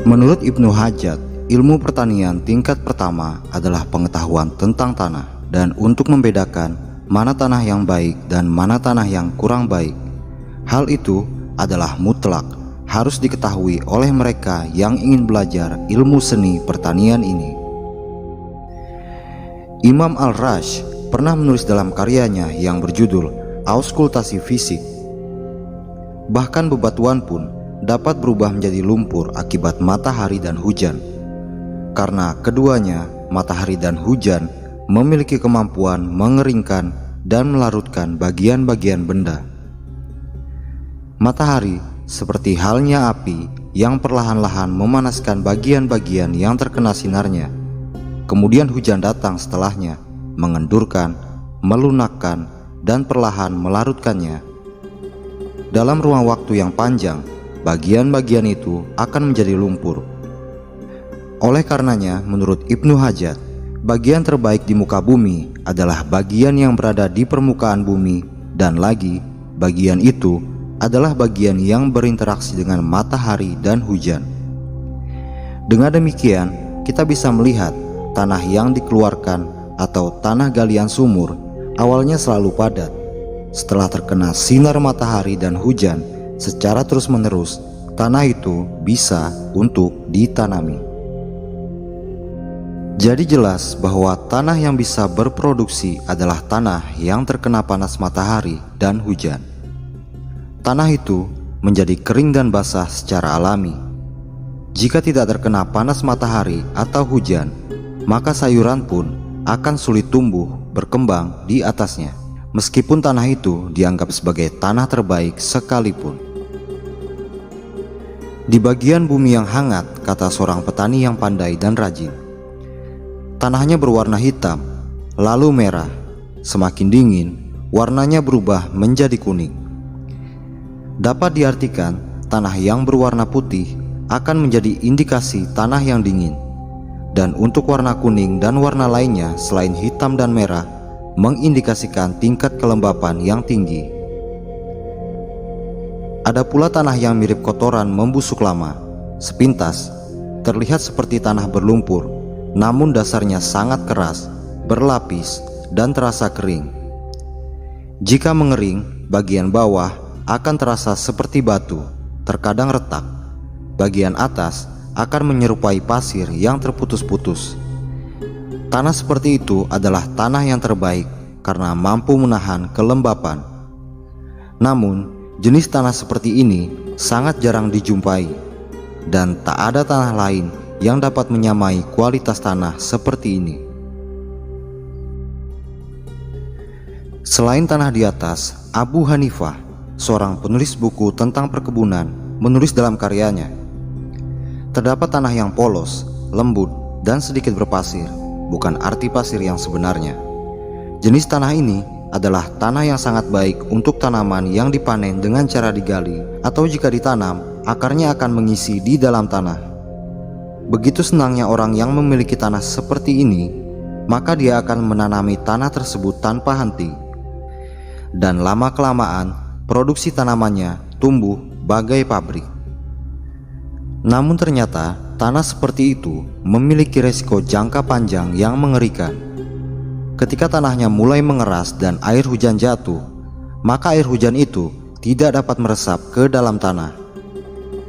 Menurut Ibnu Hajjat, ilmu pertanian tingkat pertama adalah pengetahuan tentang tanah, dan untuk membedakan mana tanah yang baik dan mana tanah yang kurang baik, hal itu adalah mutlak harus diketahui oleh mereka yang ingin belajar ilmu seni pertanian ini. Imam Al-Rash pernah menulis dalam karyanya yang berjudul Auskultasi Fisik, bahkan bebatuan pun dapat berubah menjadi lumpur akibat matahari dan hujan, karena keduanya, matahari dan hujan, memiliki kemampuan mengeringkan dan melarutkan bagian-bagian benda. Matahari seperti halnya api yang perlahan-lahan memanaskan bagian-bagian yang terkena sinarnya. Kemudian hujan datang setelahnya, mengendurkan, melunakkan, dan perlahan melarutkannya. Dalam ruang waktu yang panjang, bagian-bagian itu akan menjadi lumpur. Oleh karenanya, menurut Ibnu Hajjat, bagian terbaik di muka bumi adalah bagian yang berada di permukaan bumi, dan lagi, bagian itu adalah bagian yang berinteraksi dengan matahari dan hujan. Dengan demikian, kita bisa melihat tanah yang dikeluarkan atau tanah galian sumur awalnya selalu padat. Setelah terkena sinar matahari dan hujan secara terus-menerus, tanah itu bisa untuk ditanami. Jadi jelas bahwa tanah yang bisa berproduksi adalah tanah yang terkena panas matahari dan hujan. Tanah itu menjadi kering dan basah secara alami. Jika tidak terkena panas matahari atau hujan, maka sayuran pun akan sulit tumbuh berkembang di atasnya, meskipun tanah itu dianggap sebagai tanah terbaik sekalipun. Di bagian bumi yang hangat, kata seorang petani yang pandai dan rajin, tanahnya berwarna hitam, lalu merah. Semakin dingin, warnanya berubah menjadi kuning. Dapat diartikan, tanah yang berwarna putih akan menjadi indikasi tanah yang dingin. Dan untuk warna kuning dan warna lainnya selain hitam dan merah, mengindikasikan tingkat kelembapan yang tinggi. Ada pula tanah yang mirip kotoran membusuk lama. Sepintas terlihat seperti tanah berlumpur, namun dasarnya sangat keras, berlapis, dan terasa kering. Jika mengering, bagian bawah akan terasa seperti batu, terkadang retak. Bagian atas akan menyerupai pasir yang terputus-putus. Tanah seperti itu adalah tanah yang terbaik karena mampu menahan kelembapan. Namun, jenis tanah seperti ini sangat jarang dijumpai, dan tak ada tanah lain yang dapat menyamai kualitas tanah seperti ini. Selain tanah di atas, Abu Hanifah, seorang penulis buku tentang perkebunan, menulis dalam karyanya, terdapat tanah yang polos, lembut, dan sedikit berpasir, bukan arti pasir yang sebenarnya. Jenis tanah ini adalah tanah yang sangat baik untuk tanaman yang dipanen dengan cara digali, atau jika ditanam, akarnya akan mengisi di dalam tanah. Begitu senangnya orang yang memiliki tanah seperti ini, maka dia akan menanami tanah tersebut tanpa henti. Dan lama-kelamaan, produksi tanamannya tumbuh bagai pabrik. Namun ternyata tanah seperti itu memiliki resiko jangka panjang yang mengerikan. Ketika tanahnya mulai mengeras dan air hujan jatuh, maka air hujan itu tidak dapat meresap ke dalam tanah.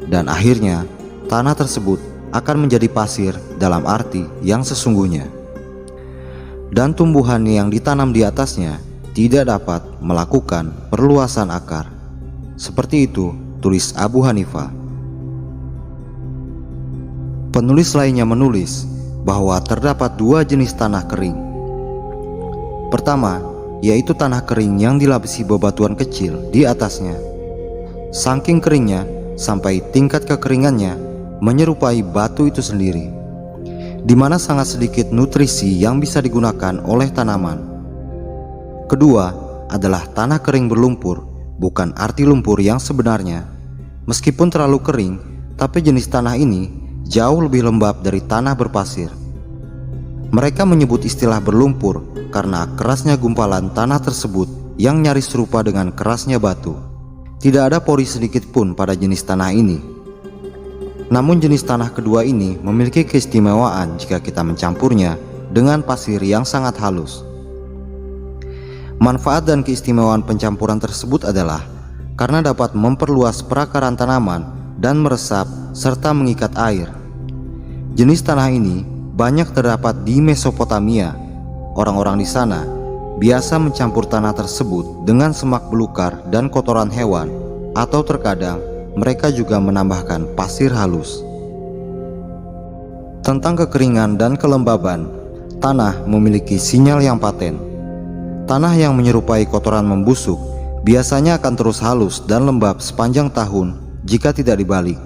Dan akhirnya tanah tersebut akan menjadi pasir dalam arti yang sesungguhnya. Dan tumbuhan yang ditanam di atasnya tidak dapat melakukan perluasan akar. Seperti itu tulis Abu Hanifah. Penulis lainnya menulis bahwa terdapat dua jenis tanah kering. Pertama, yaitu tanah kering yang dilapisi bebatuan kecil di atasnya. Saking keringnya, sampai tingkat kekeringannya menyerupai batu itu sendiri, di mana sangat sedikit nutrisi yang bisa digunakan oleh tanaman. Kedua adalah tanah kering berlumpur, bukan arti lumpur yang sebenarnya. Meskipun terlalu kering, tapi jenis tanah ini jauh lebih lembab dari tanah berpasir. Mereka menyebut istilah berlumpur karena kerasnya gumpalan tanah tersebut yang nyaris serupa dengan kerasnya batu. Tidak ada pori sedikit pun pada jenis tanah ini. Namun jenis tanah kedua ini memiliki keistimewaan jika kita mencampurnya dengan pasir yang sangat halus. Manfaat dan keistimewaan pencampuran tersebut adalah karena dapat memperluas perakaran tanaman dan meresap serta mengikat air. Jenis tanah ini banyak terdapat di Mesopotamia. Orang-orang di sana biasa mencampur tanah tersebut dengan semak belukar dan kotoran hewan, atau terkadang mereka juga menambahkan pasir halus. Tentang kekeringan dan kelembaban, tanah memiliki sinyal yang paten. Tanah yang menyerupai kotoran membusuk biasanya akan terus halus dan lembab sepanjang tahun jika tidak dibalik.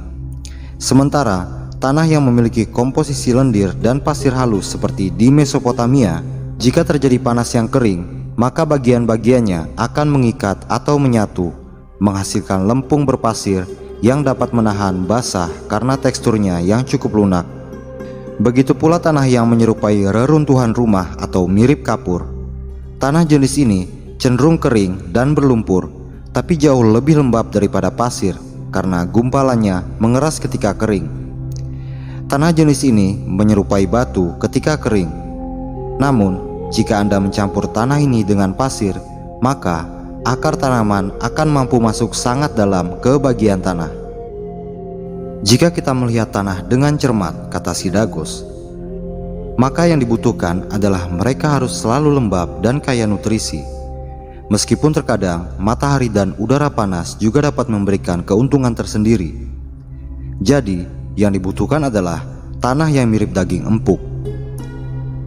Sementara tanah yang memiliki komposisi lendir dan pasir halus seperti di Mesopotamia, jika terjadi panas yang kering, maka bagian-bagiannya akan mengikat atau menyatu, menghasilkan lempung berpasir yang dapat menahan basah karena teksturnya yang cukup lunak. Begitu pula tanah yang menyerupai reruntuhan rumah atau mirip kapur. Tanah jenis ini cenderung kering dan berlumpur, tapi jauh lebih lembab daripada pasir karena gumpalannya mengeras ketika kering. Tanah jenis ini menyerupai batu ketika kering. Namun, jika Anda mencampur tanah ini dengan pasir, maka akar tanaman akan mampu masuk sangat dalam ke bagian tanah. Jika kita melihat tanah dengan cermat, kata Sidagos, maka yang dibutuhkan adalah mereka harus selalu lembab dan kaya nutrisi. Meskipun terkadang matahari dan udara panas juga dapat memberikan keuntungan tersendiri. Jadi, yang dibutuhkan adalah tanah yang mirip daging empuk.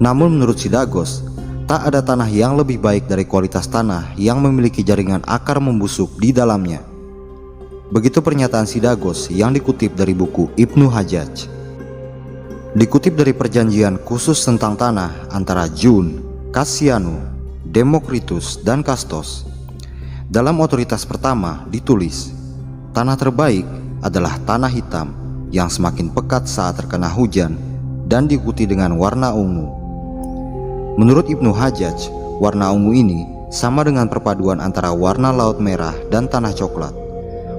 Namun menurut Sidagos, tak ada tanah yang lebih baik dari kualitas tanah yang memiliki jaringan akar membusuk di dalamnya. Begitu pernyataan Sidagos yang dikutip dari buku Ibnu Hajjaj. Dikutip dari perjanjian khusus tentang tanah antara Jun, Cassiano, Demokritus, dan Kastos. Dalam otoritas pertama ditulis, tanah terbaik adalah tanah hitam yang semakin pekat saat terkena hujan dan diikuti dengan warna ungu. Menurut Ibnu Hajjaj, warna ungu ini sama dengan perpaduan antara warna laut merah dan tanah coklat.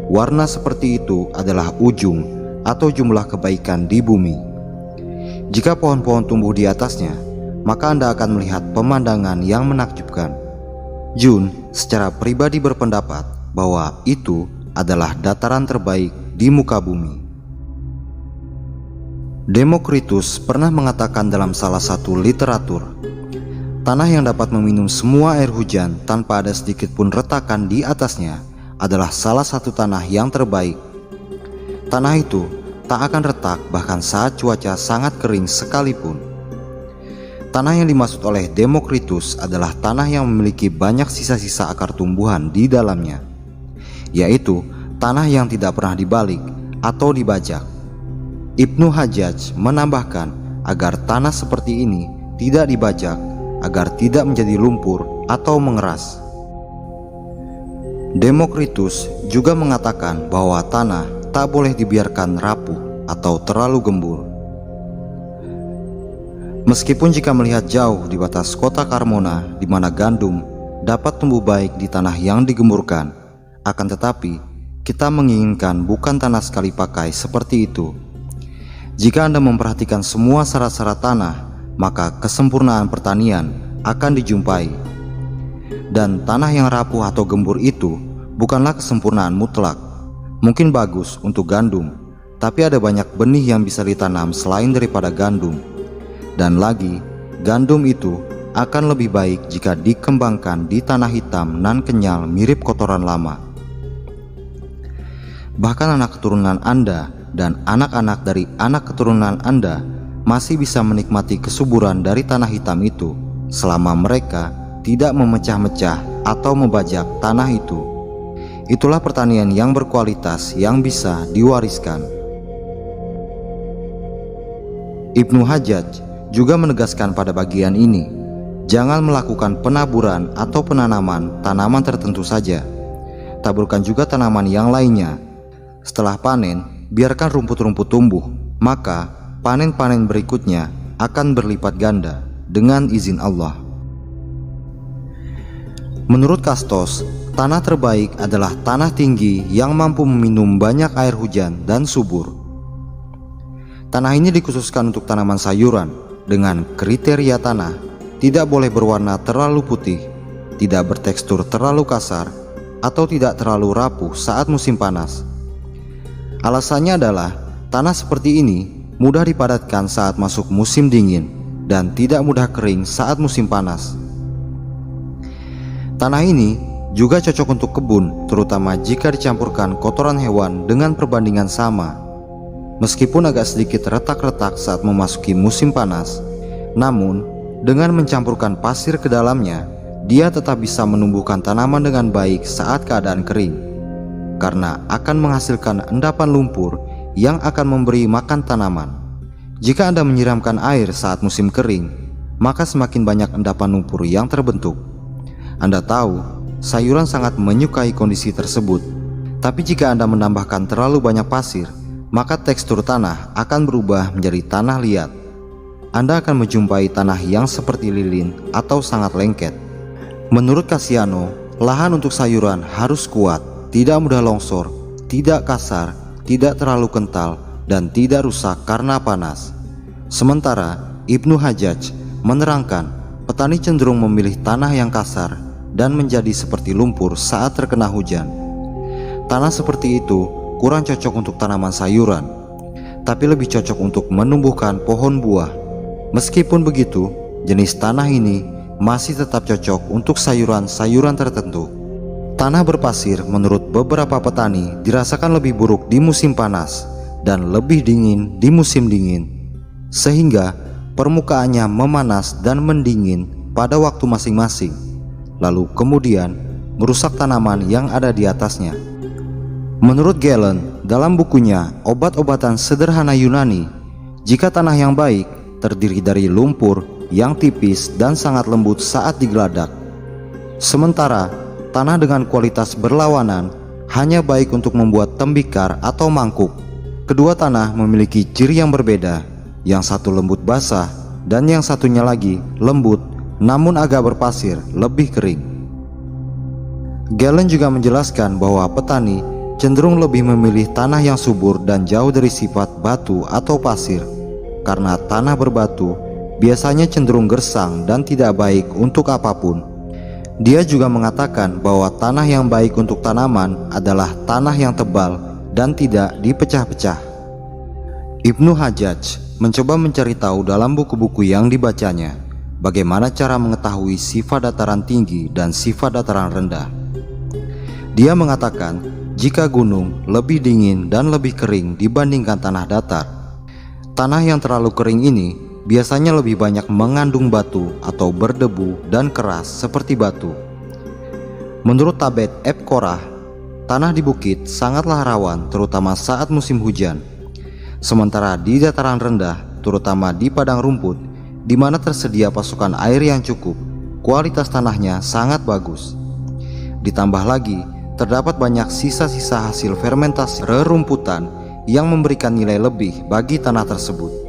Warna seperti itu adalah ujung atau jumlah kebaikan di bumi. Jika pohon-pohon tumbuh di atasnya, maka Anda akan melihat pemandangan yang menakjubkan. Jun secara pribadi berpendapat bahwa itu adalah dataran terbaik di muka bumi. Demokritus pernah mengatakan dalam salah satu literatur, tanah yang dapat meminum semua air hujan tanpa ada sedikit pun retakan di atasnya adalah salah satu tanah yang terbaik. Tanah itu tak akan retak bahkan saat cuaca sangat kering sekalipun. Tanah yang dimaksud oleh Demokritus adalah tanah yang memiliki banyak sisa-sisa akar tumbuhan di dalamnya, yaitu tanah yang tidak pernah dibalik atau dibajak. Ibnu Hajjaj menambahkan agar tanah seperti ini tidak dibajak agar tidak menjadi lumpur atau mengeras. Demokritus juga mengatakan bahwa tanah tak boleh dibiarkan rapuh atau terlalu gembur. Meskipun jika melihat jauh di batas kota Carmona di mana gandum dapat tumbuh baik di tanah yang digemburkan, akan tetapi kita menginginkan bukan tanah sekali pakai seperti itu. Jika Anda memperhatikan semua syarat-syarat tanah, maka kesempurnaan pertanian akan dijumpai. Dan tanah yang rapuh atau gembur itu bukanlah kesempurnaan mutlak. Mungkin bagus untuk gandum, tapi ada banyak benih yang bisa ditanam selain daripada gandum. Dan lagi, gandum itu akan lebih baik jika dikembangkan di tanah hitam nan kenyal mirip kotoran lama. Bahkan anak keturunan Anda dan anak-anak dari anak keturunan Anda masih bisa menikmati kesuburan dari tanah hitam itu selama mereka tidak memecah-mecah atau membajak tanah itu. Itulah pertanian yang berkualitas yang bisa diwariskan. Ibnu Hajjaj juga menegaskan pada bagian ini, jangan melakukan penaburan atau penanaman tanaman tertentu saja. Taburkan juga tanaman yang lainnya. Setelah panen, biarkan rumput-rumput tumbuh, maka panen-panen berikutnya akan berlipat ganda dengan izin Allah. Menurut Kastos, tanah terbaik adalah tanah tinggi yang mampu meminum banyak air hujan dan subur. Tanah ini dikhususkan untuk tanaman sayuran dengan kriteria tanah tidak boleh berwarna terlalu putih, tidak bertekstur terlalu kasar, atau tidak terlalu rapuh saat musim panas. Alasannya adalah tanah seperti ini mudah dipadatkan saat masuk musim dingin dan tidak mudah kering saat musim panas. Tanah ini juga cocok untuk kebun, terutama jika dicampurkan kotoran hewan dengan perbandingan sama. Meskipun agak sedikit retak-retak saat memasuki musim panas, namun dengan mencampurkan pasir ke dalamnya, dia tetap bisa menumbuhkan tanaman dengan baik saat keadaan kering, karena akan menghasilkan endapan lumpur yang akan memberi makan tanaman. Jika Anda menyiramkan air saat musim kering, maka semakin banyak endapan lumpur yang terbentuk. Anda tahu, sayuran sangat menyukai kondisi tersebut. Tapi jika Anda menambahkan terlalu banyak pasir, maka tekstur tanah akan berubah menjadi tanah liat. Anda akan menjumpai tanah yang seperti lilin atau sangat lengket. Menurut Cassiano, lahan untuk sayuran harus kuat, tidak mudah longsor, tidak kasar, tidak terlalu kental, dan tidak rusak karena panas. Sementara Ibnu Hajjaj menerangkan, petani cenderung memilih tanah yang kasar dan menjadi seperti lumpur saat terkena hujan. Tanah seperti itu kurang cocok untuk tanaman sayuran, tapi lebih cocok untuk menumbuhkan pohon buah. Meskipun begitu, jenis tanah ini masih tetap cocok untuk sayuran-sayuran tertentu. Tanah berpasir menurut beberapa petani dirasakan lebih buruk di musim panas dan lebih dingin di musim dingin, sehingga permukaannya memanas dan mendingin pada waktu masing-masing, lalu kemudian merusak tanaman yang ada di atasnya. Menurut Galen, dalam bukunya Obat-obatan Sederhana Yunani, jika tanah yang baik terdiri dari lumpur yang tipis dan sangat lembut saat digeladak, sementara tanah dengan kualitas berlawanan hanya baik untuk membuat tembikar atau mangkuk. Kedua tanah memiliki ciri yang berbeda, yang satu lembut basah dan yang satunya lagi lembut namun agak berpasir, lebih kering. Galen juga menjelaskan bahwa petani cenderung lebih memilih tanah yang subur dan jauh dari sifat batu atau pasir, karena tanah berbatu biasanya cenderung gersang dan tidak baik untuk apapun. Dia juga mengatakan bahwa tanah yang baik untuk tanaman adalah tanah yang tebal dan tidak dipecah-pecah. Ibnu Hajjaj mencoba mencari tahu dalam buku-buku yang dibacanya bagaimana cara mengetahui sifat dataran tinggi dan sifat dataran rendah. Dia mengatakan jika gunung lebih dingin dan lebih kering dibandingkan tanah datar, tanah yang terlalu kering ini biasanya lebih banyak mengandung batu atau berdebu dan keras seperti batu. Menurut Tabet Eb Korah, tanah di bukit sangatlah rawan terutama saat musim hujan. Sementara di dataran rendah, terutama di padang rumput, di mana tersedia pasokan air yang cukup, kualitas tanahnya sangat bagus. Ditambah lagi, terdapat banyak sisa-sisa hasil fermentasi rerumputan yang memberikan nilai lebih bagi tanah tersebut.